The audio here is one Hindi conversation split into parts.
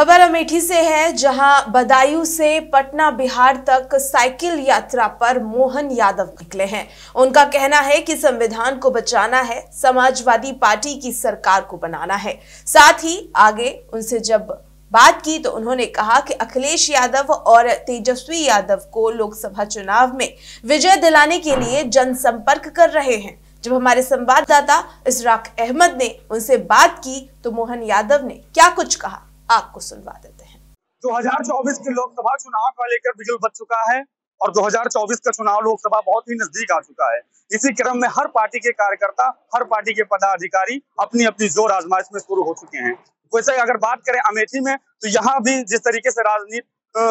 खबर अमेठी से है, जहां बदायूं से पटना बिहार तक साइकिल यात्रा पर मोहन यादव निकले हैं। उनका कहना है कि संविधान को बचाना है, समाजवादी पार्टी की सरकार को बनाना है। साथ ही आगे उनसे जब बात की तो उन्होंने कहा कि अखिलेश यादव और तेजस्वी यादव को लोकसभा चुनाव में विजय दिलाने के लिए जनसंपर्क कर रहे हैं। जब हमारे संवाददाता इशराक अहमद ने उनसे बात की तो मोहन यादव ने क्या कुछ कहा, आपको सुनवा देते हैं। 2024 के लोकसभा चुनाव का लेकर बिगुल बच चुका है और 2024 का चुनाव लोकसभा बहुत ही नजदीक आ चुका है। इसी क्रम में हर पार्टी के कार्यकर्ता, हर पार्टी के पदाधिकारी अपनी अपनी जोर आजमाइश में शुरू हो चुके हैं। वैसे अगर बात करें अमेठी में, तो यहाँ भी जिस तरीके से राजनीति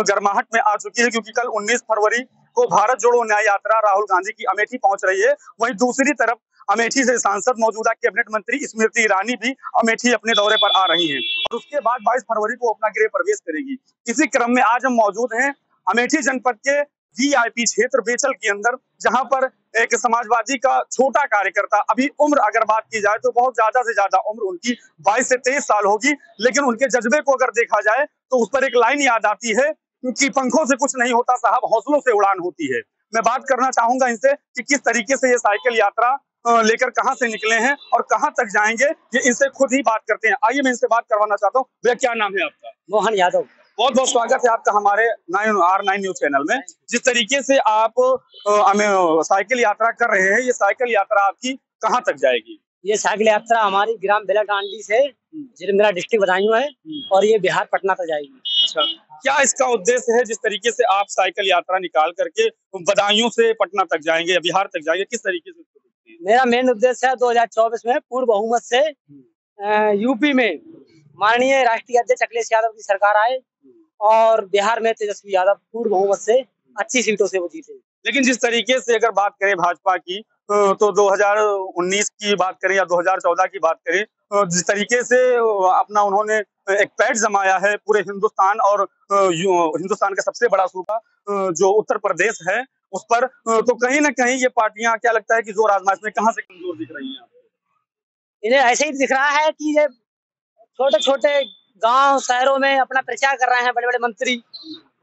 गर्माहट में आ चुकी है, क्योंकि कल 19 फरवरी को भारत जोड़ो न्याय यात्रा राहुल गांधी की अमेठी पहुंच रही है। वहीं दूसरी तरफ अमेठी से सांसद, मौजूदा कैबिनेट मंत्री स्मृति ईरानी भी अमेठी अपने दौरे पर आ रही हैं और उसके बाद 22 फरवरी को अपना गृह प्रवेश करेगी। इसी क्रम में आज हम मौजूद हैं अमेठी जनपद के वीआईपी क्षेत्र बेचल के अंदर, जहां पर एक समाजवादी का छोटा कार्यकर्ता, अभी उम्र अगर बात की जाए तो बहुत ज्यादा से ज्यादा उम्र उनकी 22 से 23 साल होगी, लेकिन उनके जज्बे को अगर देखा जाए तो उस पर एक लाइन याद आती है कि पंखों से कुछ नहीं होता साहब, हौसलों से उड़ान होती है। मैं बात करना चाहूंगा इनसे कि किस तरीके से ये साइकिल यात्रा लेकर कहां से निकले हैं और कहां तक जाएंगे, ये इनसे खुद ही बात करते हैं। आइए मैं इनसे बात करवाना चाहता हूँ। भैया, क्या नाम है आपका? मोहन यादव। बहुत बहुत स्वागत है आपका हमारे R9 न्यूज चैनल में। जिस तरीके से आप साइकिल यात्रा कर रहे हैं, ये साइकिल यात्रा आपकी कहाँ तक जाएगी? ये साइकिल यात्रा हमारी ग्राम बेलाटांडी से, मेरा डिस्ट्रिक्ट बदायूं है, और ये बिहार पटना तक जाएगी। अच्छा, क्या इसका उद्देश्य है जिस तरीके से आप साइकिल यात्रा निकाल करके बदायूं से पटना तक जाएंगे या बिहार तक जाएंगे, किस तरीके से? मेरा मेन उद्देश्य है 2024 में पूर्ण बहुमत से यूपी में माननीय राष्ट्रीय अध्यक्ष अखिलेश यादव की सरकार आए और बिहार में तेजस्वी यादव पूर्ण बहुमत से अच्छी सीटों से वो जीते। लेकिन जिस तरीके से अगर बात करें भाजपा की, तो 2019 की बात करें या 2014 की बात करें, जिस तरीके से अपना उन्होंने एक पैठ जमाया है पूरे हिंदुस्तान और हिंदुस्तान का सबसे बड़ा सूबा जो उत्तर प्रदेश है उस पर, तो कहीं ना कहीं ये पार्टियां, क्या लगता है कि जोर आजमाइश में कहां से कमजोर दिख रही हैं? इन्हें ऐसे ही दिख रहा है कि ये छोटे छोटे गांव शहरों में अपना प्रचार कर रहे हैं। बड़े बड़े मंत्री,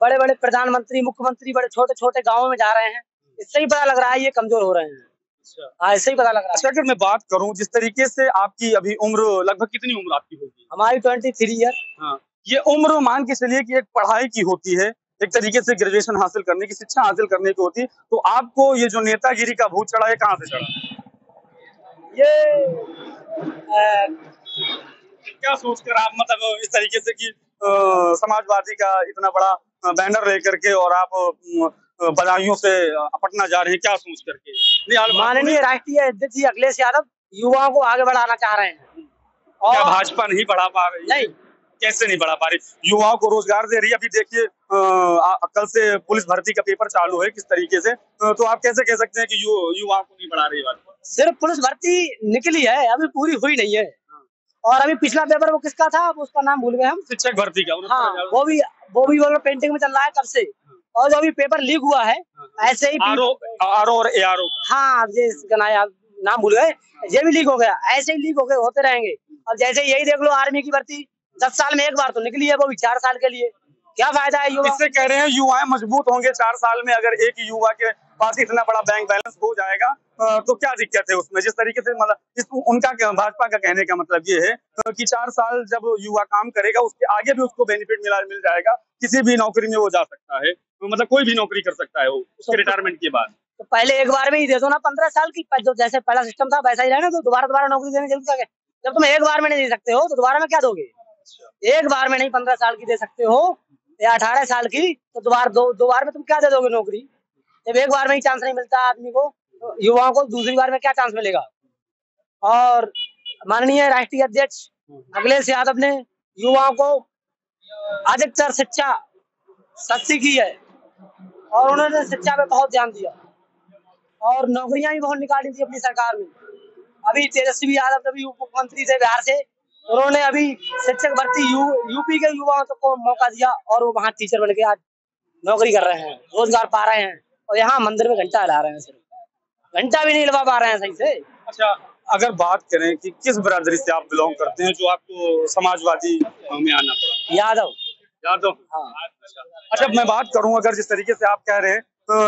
बड़े बड़े प्रधानमंत्री, मुख्यमंत्री बड़े छोटे छोटे गाँवों में जा रहे हैं। इससे ही पता लग रहा है ये कमजोर हो रहे हैं। हाँ, ऐसे ही पता लग रहा है। अच्छा, अगर मैं बात करूं जिस तरीके से आपकी अभी उम्र, लगभग कितनी उम्र आपकी होगी? हमारी 23 ईयर। हाँ, ये उम्र मान के चलिए कि एक पढ़ाई की होती है, एक तरीके से ग्रेजुएशन हासिल करने की, शिक्षा हासिल करने की होती है, तो आपको ये जो नेतागिरी का भूत चढ़ा है, कहाँ से चढ़ा? ये क्या सोचकर आप, मतलब इस तरीके से कि समाजवादी का इतना बड़ा बैनर लेकर के और आप बदायूं से पटना जा रहे हैं, क्या सोच करके? माननीय राष्ट्रीय अध्यक्ष जी अखिलेश यादव युवाओं को आगे बढ़ाना चाह रहे हैं और क्या भाजपा नहीं बढ़ा पा रही? नहीं, कैसे नहीं बढ़ा पा रही? युवाओं को रोजगार दे रही है। अभी देखिए कल से पुलिस भर्ती का पेपर चालू है किस तरीके से, तो आप कैसे कह सकते हैं कि युवाओं को नहीं बढ़ा रही भाजपा? सिर्फ पुलिस भर्ती निकली है, अभी पूरी हुई नहीं है। और अभी पिछला पेपर वो किसका था, उसका नाम भूल गए हम। शिक्षक भर्ती का। हाँ, वो भी पेंटिंग में चल रहा है कब से। और जो भी पेपर लीक हुआ है, ऐसे ही आरओ और एआरओ। हाँ, ये नाम भूल गए, ये भी लीक हो गया। ऐसे ही लीक होते रहेंगे। और जैसे यही देख लो, आर्मी की भर्ती 10 साल में एक बार तो निकली है, वो भी 4 साल के लिए। क्या फायदा है युवा? इससे कह रहे हैं युवाएं मजबूत होंगे 4 साल में। अगर एक युवा के पास इतना बड़ा बैंक बैलेंस हो जाएगा तो क्या दिक्कत है उसमें? जिस तरीके से मतलब उनका, भाजपा का कहने का मतलब ये है कि 4 साल जब युवा काम करेगा उसके आगे भी उसको बेनिफिट मिल जाएगा, किसी भी नौकरी में वो जा सकता है, मतलब कोई भी नौकरी कर सकता है वो उसके रिटायरमेंट के बाद। तो पहले एक बार में ही दे दो ना 15 साल की, जो जैसे पहला सिस्टम था वैसा ही रहना। तो दोबारा नौकरी देने की जरूरत है? जब तुम एक बार में नहीं दे सकते हो तो दोबारा में क्या दोगे? एक बार में नहीं 15 साल की दे सकते हो या 18 साल की, तो दो बार में तुम क्या दे दोगे नौकरी? जब एक बार में ही चांस नहीं मिलता आदमी को, तो युवाओं को दूसरी बार में क्या चांस मिलेगा? और माननीय राष्ट्रीय अध्यक्ष अखिलेश यादव ने युवाओं को अधिकतर शिक्षा सस्ती की है और उन्होंने शिक्षा पे बहुत ध्यान दिया और नौकरियां भी बहुत निकाली थी अपनी सरकार में। अभी तेजस्वी यादव अभी उप मुख्यमंत्री थे बिहार से, उन्होंने अभी शिक्षक भर्ती यूपी के युवाओं को मौका दिया और वो वहाँ टीचर बन के आज नौकरी कर रहे हैं, रोजगार पा रहे हैं। और यहाँ मंदिर में घंटा हिला रहे हैं, सिर्फ घंटा भी नहीं हिलवा पा रहे हैं सही से। अच्छा, अगर बात करें कि किस बिरादरी से आप बिलोंग करते हैं जो आपको समाजवादी में आना पड़ा? यादव। यादव। हाँ। अच्छा, मैं बात करूं, अगर जिस तरीके से आप कह रहे हैं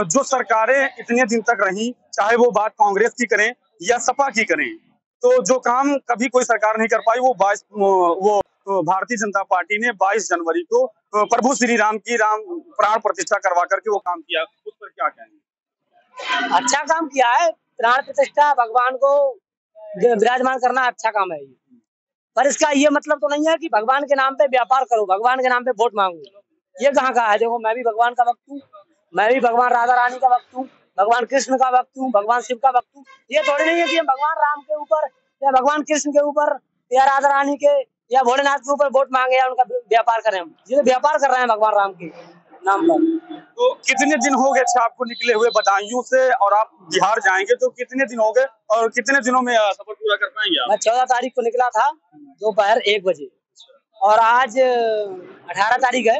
जो सरकारें इतने दिन तक रही, चाहे वो बात कांग्रेस की करें या सपा की करें, तो जो काम कभी कोई सरकार नहीं कर पाई वो भारतीय जनता पार्टी ने 22 जनवरी को प्रभु श्री राम की प्राण प्रतिष्ठा करवा करके वो काम किया, उस पर क्या कहेंगे? अच्छा काम किया है, प्राण प्रतिष्ठा भगवान को विराजमान करना अच्छा काम है। पर इसका ये मतलब तो नहीं है कि भगवान के नाम पे व्यापार करो, भगवान के नाम पे वोट मांगो। ये कहाँ का है? देखो, मैं भी भगवान का भक्त हूँ, मैं भी भगवान राधा रानी का भक्त हूँ, भगवान कृष्ण का भक्त हूँ, भगवान शिव का भक्त हूँ। ये थोड़ी नहीं है कि हम भगवान राम के ऊपर या भगवान कृष्ण के ऊपर या राधा रानी के या भोलेनाथ के ऊपर वोट मांगे या उनका व्यापार करें। हम ये व्यापार कर रहे हैं भगवान राम के नाम पर। तो कितने दिन हो गए आपको निकले हुए बदायूं से, और आप बिहार जाएंगे तो कितने दिन हो गए और कितने दिनों में सफर पूरा कर पाएंगे आप? मैं 14 तारीख को निकला था दोपहर 1 बजे और आज 18 तारीख है,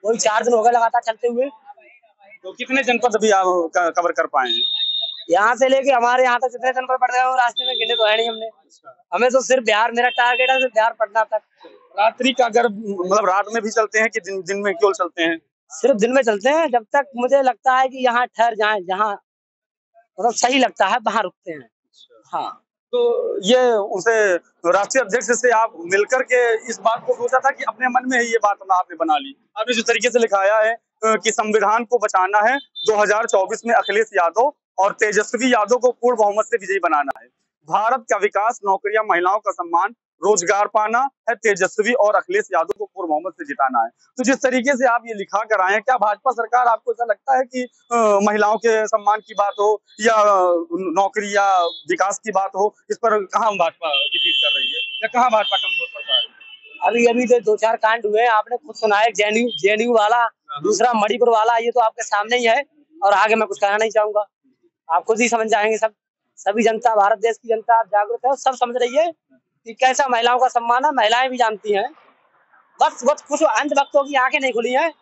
वही 4 दिन हो गए लगातार चलते हुए। तो कितने जनपद अभी आप कवर कर पाए हैं? यहाँ से लेके हमारे यहाँ तक जितने जनपद पड़ गए वो रास्ते में गिने तो है नहीं हमने। हमें तो सिर्फ बिहार, मेरा टारगेट है सिर्फ बिहार पटना तक। रात्रि का अगर मतलब रात में भी चलते हैं कि दिन में क्यों चलते हैं? सिर्फ दिन में चलते हैं, जब तक मुझे लगता है कि यहाँ ठहर जाएं, जहाँ मतलब सही लगता है वहाँ रुकते हैं। हाँ। तो ये उनसे राष्ट्रीय अध्यक्ष से आप मिलकर के इस बात को सोचा था कि अपने मन में ही ये बात आपने बना ली? आपने जिस तरीके से लिखाया है कि संविधान को बचाना है, 2024 में अखिलेश यादव और तेजस्वी यादव को पूर्ण बहुमत से विजयी बनाना है, भारत का विकास, नौकरियां, महिलाओं का सम्मान, रोजगार पाना है, तेजस्वी और अखिलेश यादव को पूर्ण बहुमत से जिताना है। तो जिस तरीके से आप ये लिखा कर आए हैं, क्या भाजपा सरकार, आपको ऐसा लगता है कि महिलाओं के सम्मान की बात हो या नौकरी या विकास की बात हो, इस पर कहाँ भाजपा डिफीट कर रही है या कहाँ भाजपा कमजोर पड़ रहा है? अभी तो 2-4 कांड हुए हैं, आपने खुद सुना है, जेएनयू वाला, दूसरा मणिपुर वाला, ये तो आपके सामने ही है और आगे मैं कुछ कहना नहीं चाहूंगा। आप खुद ही समझ जाएंगे, सभी जनता, भारत देश की जनता जागरूक है, सब समझ रही है कि कैसा महिलाओं का सम्मान है। महिलाएं भी जानती हैं, बस कुछ अंधभक्तों की आंखें नहीं खुली हैं।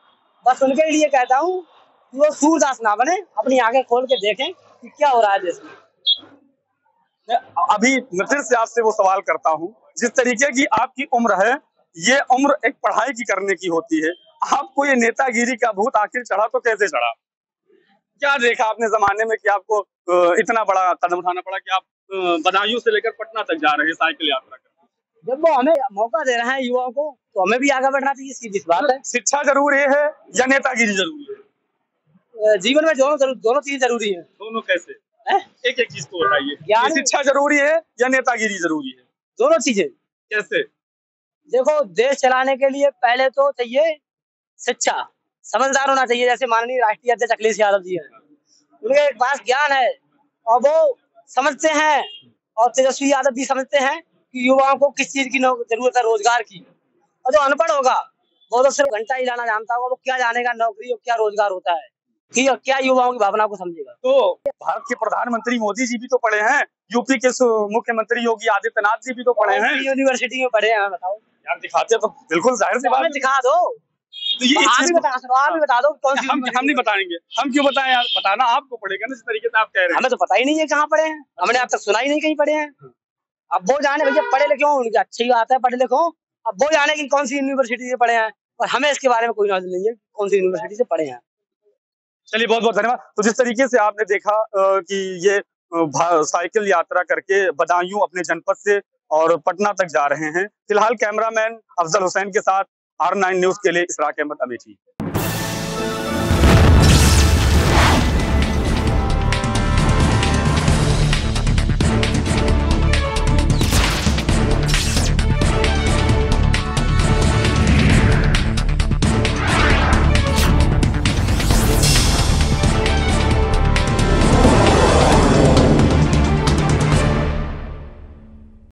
बस उनके लिए कहता हूँ कि वो सूरदास ना बने, अपनी आंखें खोल के देखें कि क्या हो रहा है देश में। अभी मैं फिर से आपसे वो सवाल करता हूँ, जिस तरीके की आपकी उम्र है, ये उम्र एक पढ़ाई की करने की होती है, आपको ये नेतागिरी का भूत आखिर चढ़ा तो कैसे चढ़ा? क्या देखा आपने जमाने में कि आपको इतना बड़ा कदम उठाना पड़ा कि आप बदायूं से लेकर पटना तक जा रहे हैं साइकिल यात्रा करके? जब वो हमें मौका दे रहे हैं युवाओं को, तो हमें भी आगे बढ़ना चाहिए, सीधी बात है। शिक्षा जरूरी है या नेतागिरी जरूरी है? जीवन में दोनों चीज जरूरी है। दोनों कैसे? एक एक चीज को बताइए। शिक्षा जरूरी है या नेतागिरी जरूरी है? दोनों चीजें। कैसे? देखो, देश चलाने के लिए पहले तो चाहिए शिक्षा, समझदार होना चाहिए। जैसे माननीय राष्ट्रीय अध्यक्ष अखिलेश यादव जी हैं, उनके पास ज्ञान है और वो समझते हैं, और तेजस्वी यादव भी समझते हैं कि युवाओं को किस चीज की जरूरत है, रोजगार की। और जो अनपढ़ होगा वो तो सिर्फ घंटा हिलाना जानता होगा, वो क्या जानेगा नौकरी और क्या रोजगार होता है, क्या युवाओं की भावना को समझेगा। तो भारत के प्रधानमंत्री मोदी जी भी तो पढ़े हैं, यूपी के मुख्यमंत्री योगी आदित्यनाथ जी भी तो पढ़े हैं, यूनिवर्सिटी में पढ़े हैं। बताओ यार, दिखाते तो बिल्कुल जाहिर सी बात है, दिखा दो। तो ये आप भी बता दो कौन सी। हम नहीं बताएंगे, हम क्यों बताएं यार, बताना आपको पड़ेगा ना, जिस तरीके से आप कह रहे हैं। हमें तो पता ही नहीं है कहाँ पढ़े हैं, हमने अब तक सुना ही नहीं कहीं पढ़े हैं। अब वो जाने, भैया पढ़े लिखे हो, उनकी अच्छी बात है, पढ़े लिखो, अब वो जाने की कौन सी यूनिवर्सिटी से पढ़े हैं, और हमें इसके बारे में कोई नॉलेज नहीं है कौन सी यूनिवर्सिटी से पढ़े हैं। चलिए, बहुत बहुत धन्यवाद। तो जिस तरीके से आपने देखा कि ये साइकिल यात्रा करके बदायूं अपने जनपद से और पटना तक जा रहे हैं। फिलहाल कैमरामैन अफजल हुसैन के साथ R9 न्यूज के लिए इसराक अहमद अमेठी।